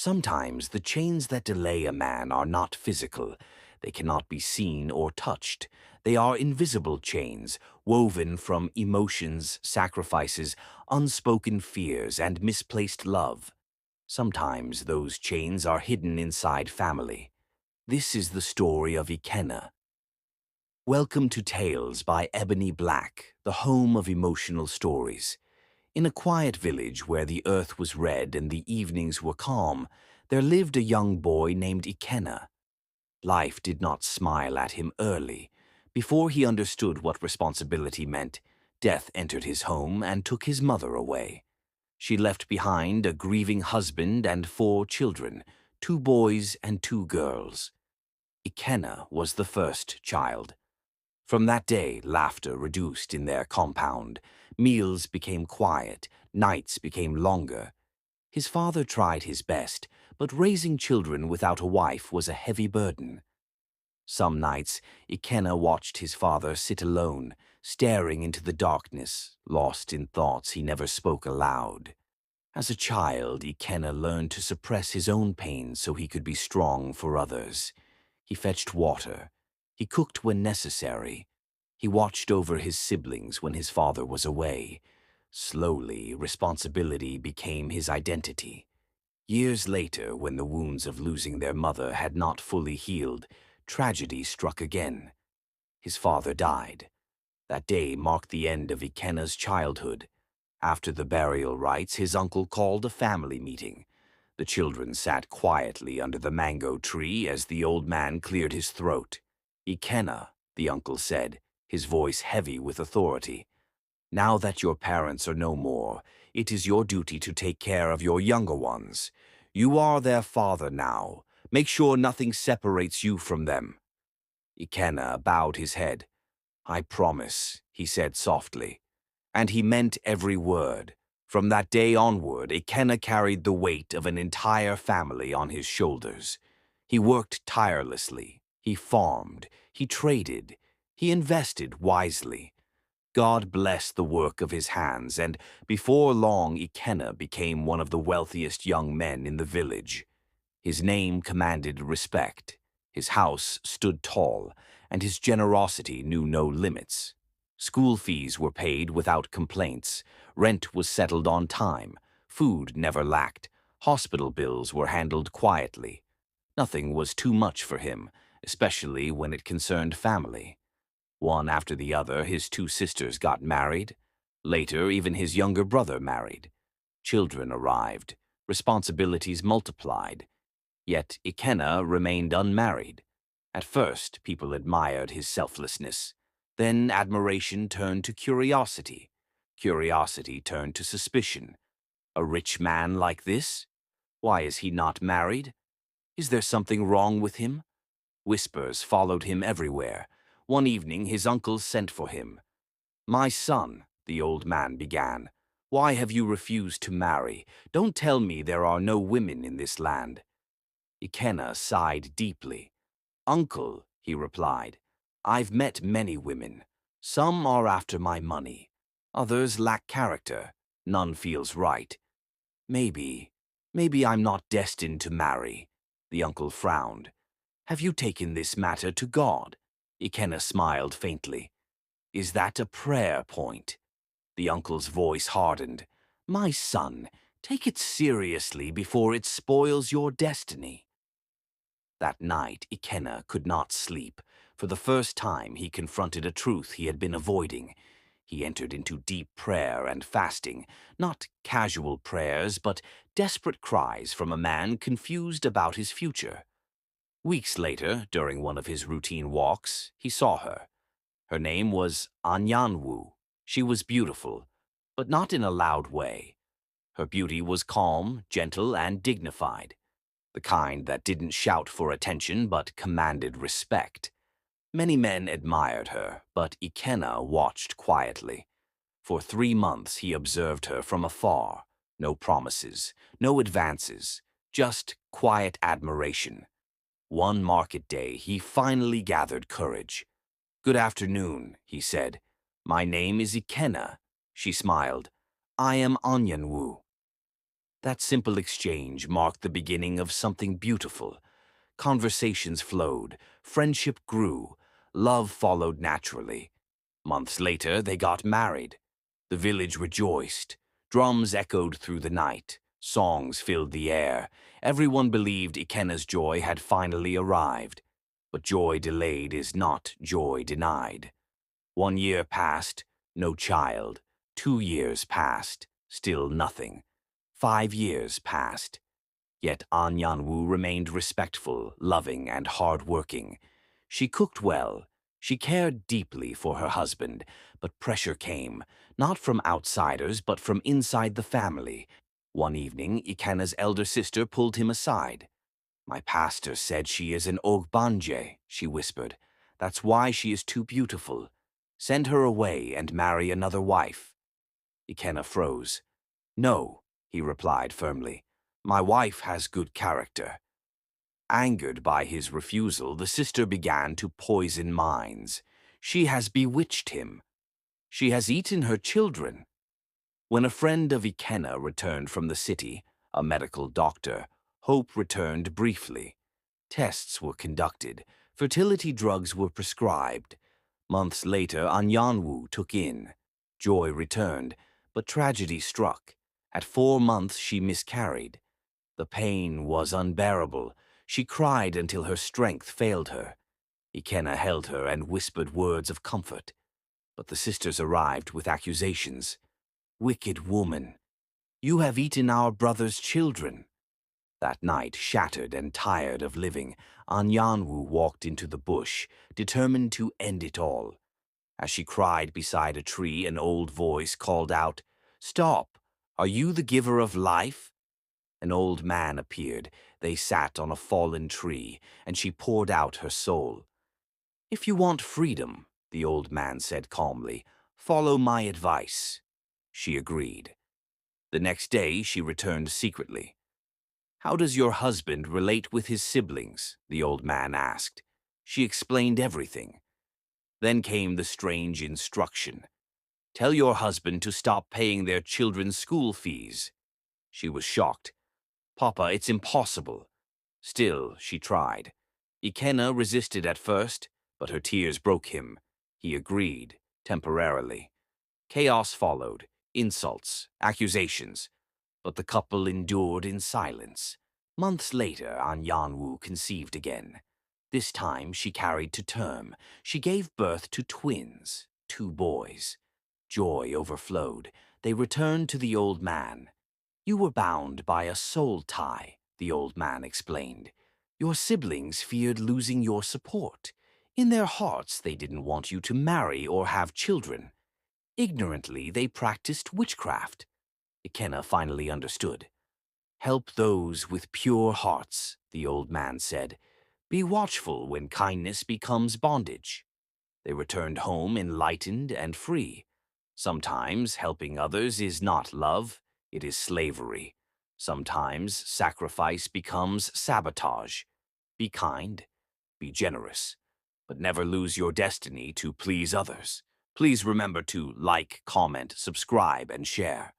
Sometimes the chains that delay a man are not physical. They cannot be seen or touched. They are invisible chains, woven from emotions, sacrifices, unspoken fears, and misplaced love. Sometimes those chains are hidden inside family. This is the story of Ikenna. Welcome to Tales by Ebony Black, the home of emotional stories. In a quiet village where the earth was red and the evenings were calm, there lived a young boy named Ikenna. Life did not smile at him early. Before he understood what responsibility meant, death entered his home and took his mother away. She left behind a grieving husband and 4 children, 2 boys and 2 girls. Ikenna was the first child. From that day, laughter reduced in their compound. Meals became quiet, nights became longer. His father tried his best, but raising children without a wife was a heavy burden. Some nights, Ikenna watched his father sit alone, staring into the darkness, lost in thoughts he never spoke aloud. As a child, Ikenna learned to suppress his own pain so he could be strong for others. He fetched water. He cooked when necessary. He watched over his siblings when his father was away. Slowly, responsibility became his identity. Years later, when the wounds of losing their mother had not fully healed, tragedy struck again. His father died. That day marked the end of Ikenna's childhood. After the burial rites, his uncle called a family meeting. The children sat quietly under the mango tree as the old man cleared his throat. "Ikenna," the uncle said, his voice heavy with authority. "Now that your parents are no more, it is your duty to take care of your younger ones. You are their father now. Make sure nothing separates you from them." Ikenna bowed his head. "I promise," he said softly. And he meant every word. From that day onward, Ikenna carried the weight of an entire family on his shoulders. He worked tirelessly. He farmed. He traded. He invested wisely. God blessed the work of his hands, and before long Ikenna became one of the wealthiest young men in the village. His name commanded respect. His house stood tall, and his generosity knew no limits. School fees were paid without complaints. Rent was settled on time. Food never lacked. Hospital bills were handled quietly. Nothing was too much for him, especially when it concerned family. One after the other, his 2 sisters got married. Later, even his younger brother married. Children arrived. Responsibilities multiplied. Yet Ikenna remained unmarried. At first, people admired his selflessness. Then admiration turned to curiosity. Curiosity turned to suspicion. A rich man like this? Why is he not married? Is there something wrong with him? Whispers followed him everywhere. One evening, his uncle sent for him. "My son," the old man began, "why have you refused to marry? Don't tell me there are no women in this land." Ikenna sighed deeply. "Uncle," he replied, "I've met many women. Some are after my money. Others lack character. None feels right. Maybe, maybe I'm not destined to marry." The uncle frowned. "Have you taken this matter to God?" Ikenna smiled faintly. "Is that a prayer point?" The uncle's voice hardened. "My son, take it seriously before it spoils your destiny." That night, Ikenna could not sleep. For the first time, he confronted a truth he had been avoiding. He entered into deep prayer and fasting, not casual prayers, but desperate cries from a man confused about his future. Weeks later, during one of his routine walks, he saw her. Her name was Anyanwu. She was beautiful, but not in a loud way. Her beauty was calm, gentle, and dignified. The kind that didn't shout for attention but commanded respect. Many men admired her, but Ikenna watched quietly. For 3 months he observed her from afar. No promises, no advances, just quiet admiration. One market day he finally gathered courage. "Good afternoon," he said. "My name is Ikenna." She smiled. "I am Anyanwu." That simple exchange marked the beginning of something beautiful. Conversations flowed, friendship grew, love followed naturally. Months later, they got married. The village rejoiced. Drums echoed through the night. Songs filled the air. Everyone believed Ikenna's joy had finally arrived. But joy delayed is not joy denied. 1 year passed, no child. 2 years passed, still nothing. 5 years passed. Yet Anyanwu remained respectful, loving, and hard-working. She cooked well. She cared deeply for her husband, but pressure came, not from outsiders, but from inside the family. One evening, Ikenna's elder sister pulled him aside. "My pastor said she is an Ogbanje," she whispered. "That's why she is too beautiful. Send her away and marry another wife." Ikenna froze. "No," he replied firmly. "My wife has good character." Angered by his refusal, the sister began to poison minds. "She has bewitched him. She has eaten her children." When a friend of Ikenna returned from the city, a medical doctor, hope returned briefly. Tests were conducted. Fertility drugs were prescribed. Months later, Anyanwu took in. Joy returned, but tragedy struck. At 4 months, she miscarried. The pain was unbearable. She cried until her strength failed her. Ikenna held her and whispered words of comfort. But the sisters arrived with accusations. "Wicked woman, you have eaten our brother's children." That night, shattered and tired of living, Anyanwu walked into the bush, determined to end it all. As she cried beside a tree, an old voice called out, "Stop! Are you the giver of life?" An old man appeared. They sat on a fallen tree, and she poured out her soul. "If you want freedom," the old man said calmly, "follow my advice." She agreed. The next day, she returned secretly. "How does your husband relate with his siblings?" the old man asked. She explained everything. Then came the strange instruction. "Tell your husband to stop paying their children's school fees." She was shocked. "Papa, it's impossible." Still, she tried. Ikenna resisted at first, but her tears broke him. He agreed, temporarily. Chaos followed, insults, accusations, but the couple endured in silence. Months later, Anyanwu conceived again. This time she carried to term. She gave birth to twins, 2 boys. Joy overflowed. They returned to the old man. "You were bound by a soul tie," the old man explained. "Your siblings feared losing your support. In their hearts, they didn't want you to marry or have children. Ignorantly, they practiced witchcraft." Ikenna finally understood. "Help those with pure hearts," the old man said. "Be watchful when kindness becomes bondage." They returned home enlightened and free. Sometimes helping others is not love, it is slavery. Sometimes sacrifice becomes sabotage. Be kind, be generous, but never lose your destiny to please others. Please remember to like, comment, subscribe, and share.